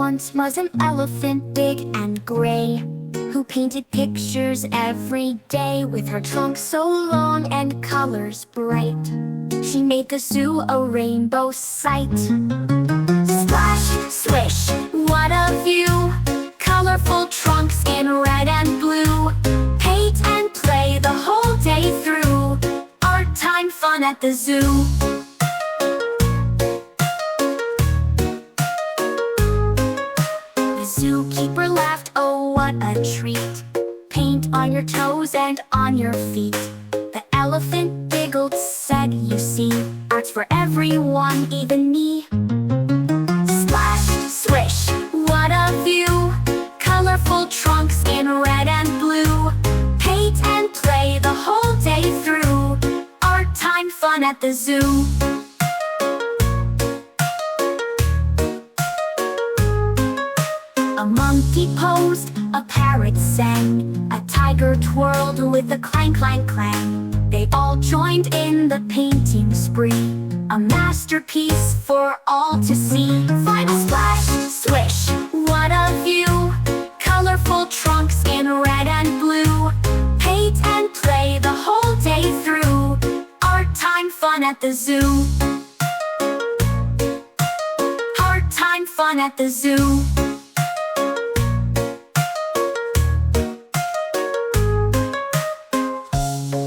once was an elephant, big and gray, who painted pictures every day with her trunk so long and colors bright. She made the zoo a rainbow sight. Splash, swish, what a view! Colorful trunks in red and blue. Paint and play the whole day through. Art time fun at the zoo. The zookeeper laughed, oh what a treat. Paint on your toes and on your feet. The elephant giggled, said, you see, art's for everyone, even me. Splash, swish, what a view! Colorful trunks in red and blue. Paint and play the whole day through. Art time fun at the zoo. A monkey posed, a parrot sang, a tiger twirled with a clang, clang, clang. They all joined in the painting spree, a masterpiece for all to see. Final splash, swish, what a view! Colorful trunks in red and blue. Paint and play the whole day through. Art time fun at the zoo. Art time fun at the zoo.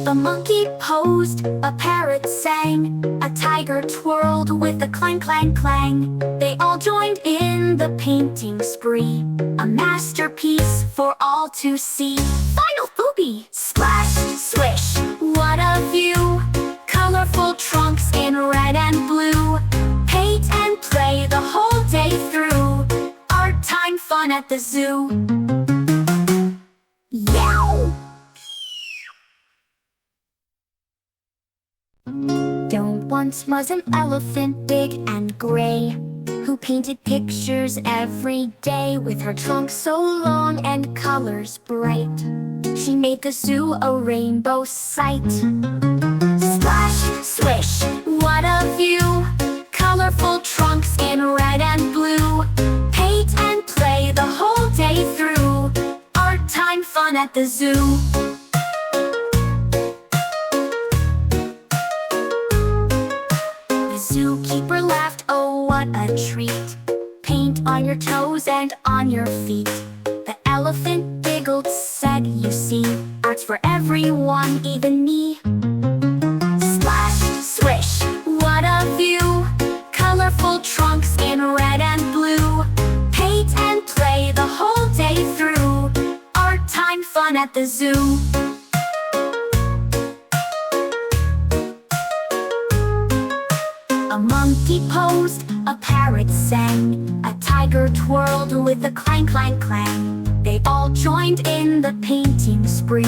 A monkey posed, a parrot sang, a tiger twirled with a clang, clang, clang. They all joined in the painting spree, a masterpiece for all to see. Final booby! Splash, swish, what a view! Colorful trunks in red and blue. Paint and play the whole day through. Art time fun at the zoo. Yow! Once was an elephant, big and gray, who painted pictures every day with her trunk so long and colors bright. She made the zoo a rainbow sight. Splash, swish, what a view! Colorful trunks in red and blue. Paint and play the whole day through. Art time fun at the zoo. Zookeeper laughed, oh what a treat. Paint on your toes and on your feet. The elephant giggled, said, you see, art's for everyone, even me. Splash, swish, what a view! Colorful trunks in red and blue. Paint and play the whole day through. Art time fun at the zoo. A monkey posed, a parrot sang, a tiger twirled with a clang, clang, clang. They all joined in the painting spree,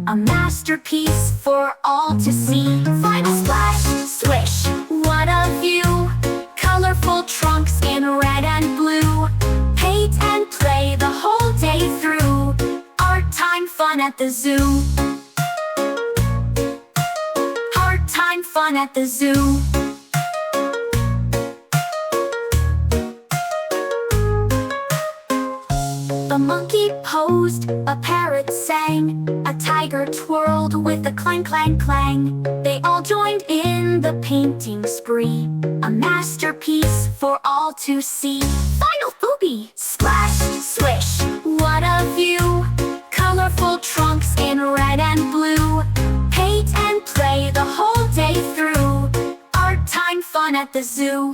a masterpiece for all to see. Final splash, swish, what a view! Colorful trunks in red and blue. Paint and play the whole day through. Art time fun at the zoo. Art time fun at the zoo. A monkey posed, a parrot sang, a tiger twirled with a clang, clang, clang. They all joined in the painting spree, a masterpiece for all to see. Final booby! Splash, swish, what a view! Colorful trunks in red and blue. Paint and play the whole day through. Art time fun at the zoo.